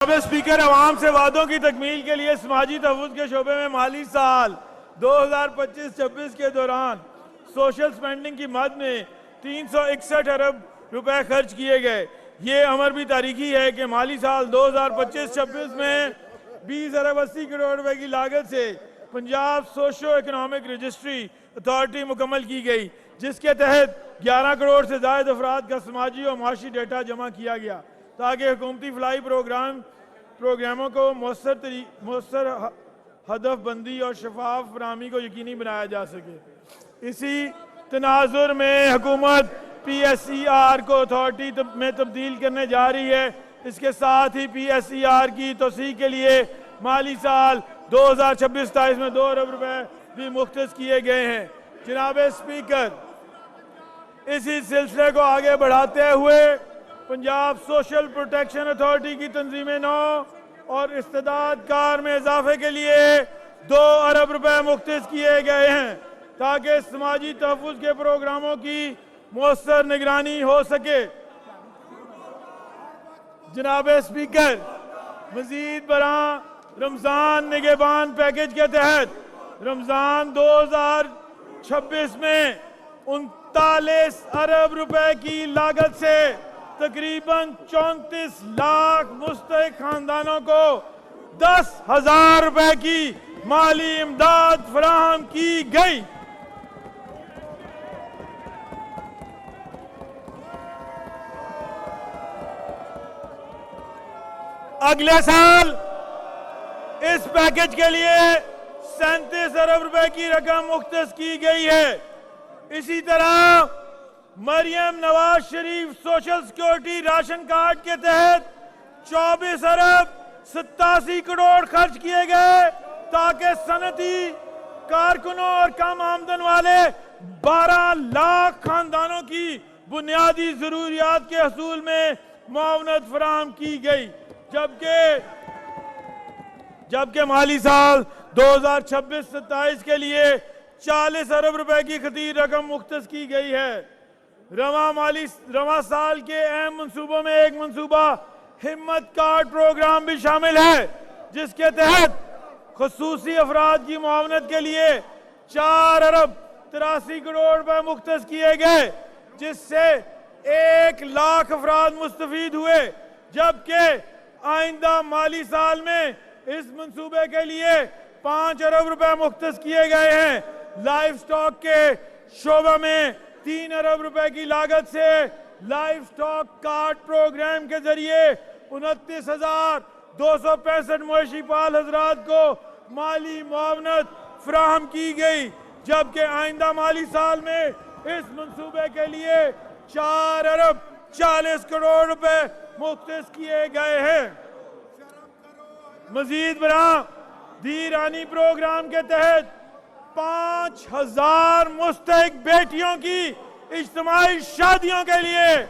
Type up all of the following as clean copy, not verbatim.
Speaker, अवाम से वादों की तकमील के लिए समाजी तहफ़्फ़ुज़ के शोबे में माली साल 2025-26 के दौरान सोशल स्पेंडिंग की मद में 361 अरब रुपए खर्च किए गए। ये अमर भी तारीखी है कि माली साल 2025-26 में 20 अरब 80 करोड़ रुपए की लागत से Punjab socio economic registry authority मुकम्मल की गई, जिसके तहत 11 करोड़ से ज़ायद अफराद का समाजी और माशी डेटा जमा किया गया ताकि हुकूमती फलाई प्रोग्रामों को मौसर हदफबंदी और शफाफ फराहमी को यकीनी बनाया जा सके। इसी तनाजुर में हुकूमत PSER को अथॉरिटी में तब्दील करने जा रही है। इसके साथ ही PSER की तोसी के लिए माली साल 2026-27 में 2 अरब रुपए भी मुख्तस किए गए हैं। जनाब स्पीकर, इसी सिलसिले को आगे बढ़ाते हुए पंजाब सोशल प्रोटेक्शन अथॉरिटी की तंजीम नौ और इस्तेदाद कार में इजाफे के लिए 2 अरब रुपए मुख्तस किए गए हैं ताकि समाजी तहफ़्फ़ुज़ के प्रोग्रामों की मौसर निगरानी हो सके। जनाब स्पीकर, मजीद बरां रमज़ान निगहबान पैकेज के तहत रमज़ान 2026 में 39 अरब रुपए की लागत से तकरीबन 34 लाख मुस्तहिक खानदानों को 10,000 रुपए की माली इमदाद फराहम की गई। अगले साल इस पैकेज के लिए 37 अरब रुपए की रकम मुख्तस की गई है। इसी तरह Maryam Nawaz Sharif social security ration card के तहत 24 अरब 87 करोड़ खर्च किए गए ताकि सनती कारकुनों और कम आमदन वाले 12 लाख खानदानों की बुनियादी जरूरियात के हसूल में मुआवनत फराहम की गई, जबकि माली साल 2026-27 के लिए 40 अरब रुपए की खतीर रकम मुख्तस की गई है। रवा साल के अहम मंसूबों में एक मंसूबा हिम्मत कार्ड प्रोग्राम भी शामिल है, जिसके तहत खुसूसी अफराद की मुआवनत के लिए 4 अरब 83 करोड़ रुपए मुख्तस किए गए, जिससे 1 लाख अफराद मुस्तफीद हुए। जबकि आइंदा माली साल में इस मंसूबे के लिए 5 अरब रुपए मुख्तस किए गए हैं। लाइफ स्टॉक के शोबा में 3 अरब रुपए की लागत से लाइफ स्टॉक कार्ड प्रोग्राम के जरिए 29,265 मवेशी पाल हजरात को माली मुआवनत फराहम की गई, जबकि आइंदा माली साल में इस मंसूबे के लिए 4 अरब 40 करोड़ रुपए मुख्तस किए गए हैं। मजीद बरां धीरानी प्रोग्राम के तहत 5,000 मुस्तहिक बेटियों की इज्तिमाई शादियों के लिए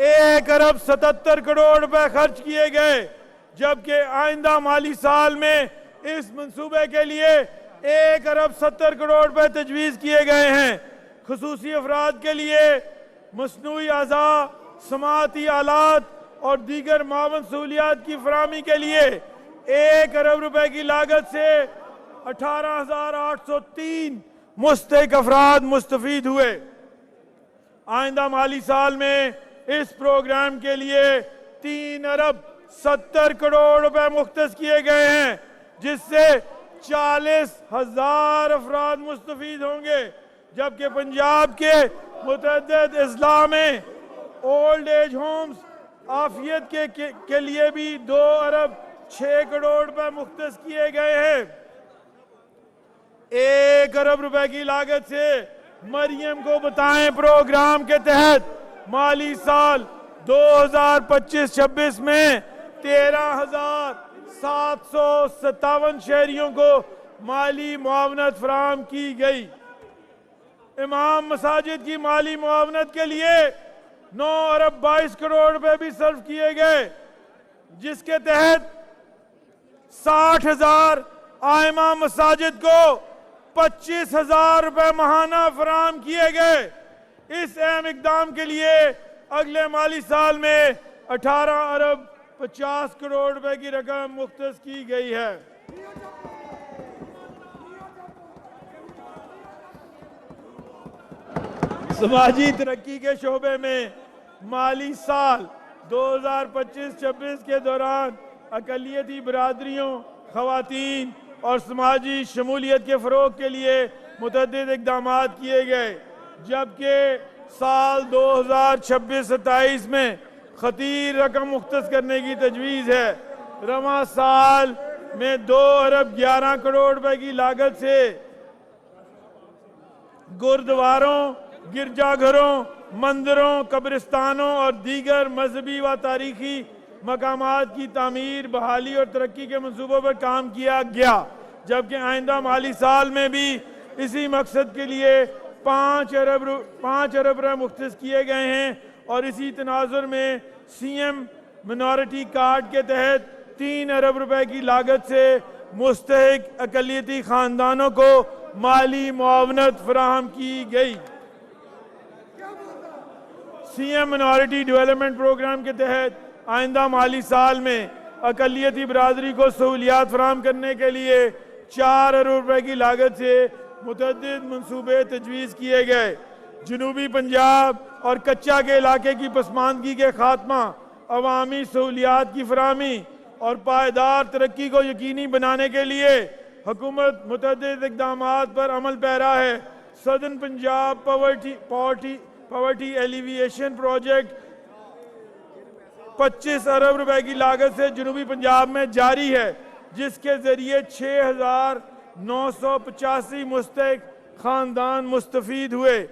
1 अरब 77 करोड़ रुपए खर्च किए गए, जबकि आइंदा माली साल में इस मंसूबे के लिए 1 अरब 70 करोड़ रुपए तजवीज़ किए गए हैं। खुसूसी अफराद के लिए मसनूई आज़ा, समाती आलात और दीगर मावन सहूलियात की फराहमी के लिए 1 अरब रुपए की लागत से 18,803 मुस्तहिक अफराद मुस्तफीद हुए। आइंदा माली साल में इस प्रोग्राम के लिए 3 अरब 70 करोड़ रुपए मुख्तस किए गए हैं, जिससे 40,000 अफराद मुस्तफीद होंगे, जबकि पंजाब के मुतअद्दिद अजला में ओल्ड एज होम्स आफियत के लिए भी 2 अरब 6 करोड़ रुपए मुख्तस किए गए हैं। 1 अरब रुपए की लागत से मरियम को बताएं प्रोग्राम के तहत माली साल 2025-26 में 13,757 शहरियों को माली मुआवनत फराहम की गई। इमाम मसाजिद की माली मुआवनत के लिए 9 अरब 22 करोड़ रुपए भी सर्व किए गए, जिसके तहत 60,000 आइमा मसाजिद को 25,000 रुपए माहाना फराहम किए गए। इस अहम इकदाम के लिए अगले माली साल में 18 अरब 50 करोड़ रुपए की रकम मुख्तस की गई है। समाजी तरक्की के शोबे में माली साल 2025-26 के दौरान अकलियती बरादरियों, खवातीन और समाजी शमूलियत के फ़रोग के लिए मुतअद्दिद इक़दाम किए गए, जबकि साल 2026-27 में खतीर रकम मुख्तस करने की तजवीज़ है। रवां साल में 2 अरब 11 करोड़ रुपए की लागत से गुरुद्वारों, गिरजाघरों, मंदिरों, कब्रिस्तानों और दीगर मजहबी व तारीखी मकामात की तामीर, बहाली और तरक्की के मंसूबों पर काम किया गया, जबकि आइंदा माली साल में भी इसी मकसद के लिए 5 अरब रुपये मुख्तस किए गए हैं और इसी तनाजुर में CM मिनॉरिटी कार्ड के तहत 3 अरब रुपए की लागत से मुस्तहिक अकलियती खानदानों को माली मुआवनत फराहम की गई। CM मिनॉरिटी डेवलपमेंट प्रोग्राम के तहत आइंदा माली साल में अकलियती बरादरी को सहूलियात फराहम करने के लिए 4 अरब रुपए की लागत से मुतअद्दिद मंसूबे तजवीज़ किए गए। जनूबी पंजाब और कच्चा के इलाके की पसमानदगी के खात्मा, अवामी सहूलियात की फराहमी और पायदार तरक्की को यकीनी बनाने के लिए हुकूमत मुतअद्दिद इक़दामात पर अमल पैरा है। Southern Punjab poverty alleviation project 25 अरब रुपए की लागत से जनूबी पंजाब में जारी है, जिसके जरिए 6,985 मुस्तहिक खानदान मुस्तफीद हुए।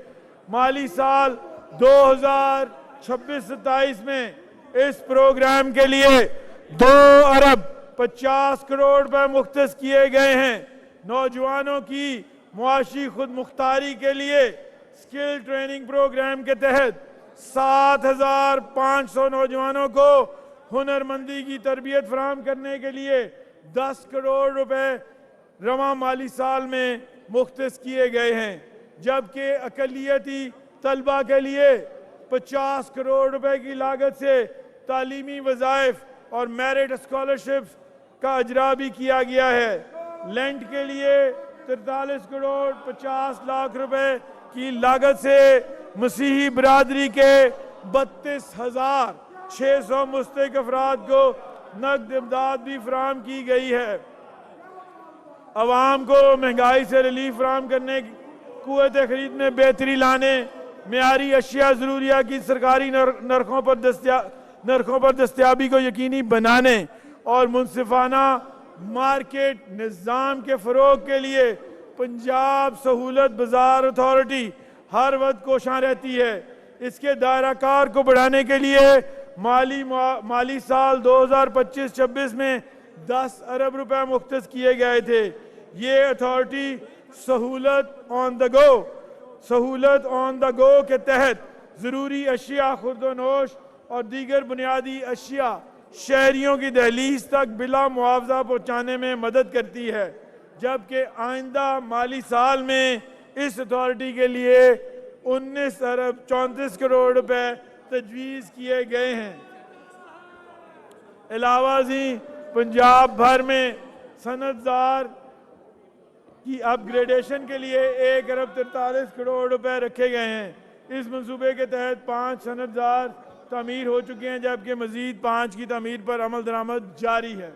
माली साल 2026-27 में इस प्रोग्राम के लिए 2 अरब 50 करोड़ रुपए मुख्तस किए गए हैं। नौजवानों की मुआशी खुद मुख्तारी के लिए स्किल ट्रेनिंग प्रोग्राम के तहत 7,500 नौजवानों को हुनरमंदी की तरबियत फराहम करने के लिए 10 करोड़ रुपए रवां माली साल में मुख्तस किए गए हैं, जबकि अकलियती तलबा के लिए 50 करोड़ रुपए की लागत से तालीमी वज़ाइफ और मेरिट स्कॉलरशिप्स का अजरा भी किया गया है। लैंड के लिए 43 करोड़ 50 लाख रुपए की लागत से मसीही बरादरी के 32,600 मुस्तहिक अफराद को नकद इमदाद भी फराहम की गई है। अवाम को महंगाई से रिलीफ फराहम करने, कुव्वत खरीद में बेहतरी लाने, मेयारी अशिया ज़रूरिया की सरकारी नरखों पर दस्तयाबी को यकीनी बनाने और मुनसिफाना मार्केट निज़ाम के फ़रोग के लिए पंजाब सहूलत बाजार अथॉरिटी हर वक्त कोशां रहती है। इसके दायरा कार को बढ़ाने के लिए माली साल 2025-26 में 10 अरब रुपए मुख्तस किए गए थे। ये अथॉरिटी सहूलत ऑन द गो के तहत ज़रूरी अशिया खुर्दोनोश और दीगर बुनियादी अशिया शहरियों की दहलीज तक बिला मुआवजा पहुँचाने में मदद करती है, जबकि आइंदा माली साल में इस अथॉरिटी के लिए 19 अरब 34 करोड़ रुपए तजवीज़ किए गए हैं। अलावा जी पंजाब भर में सनतजार की अपग्रेडेशन के लिए 1 अरब 43 करोड़ रुपए रखे गए हैं। इस मंसूबे के तहत 5 सनतजार तामीर हो चुके हैं, जबकि मजीद 5 की तामीर पर अमल दरामद जारी है।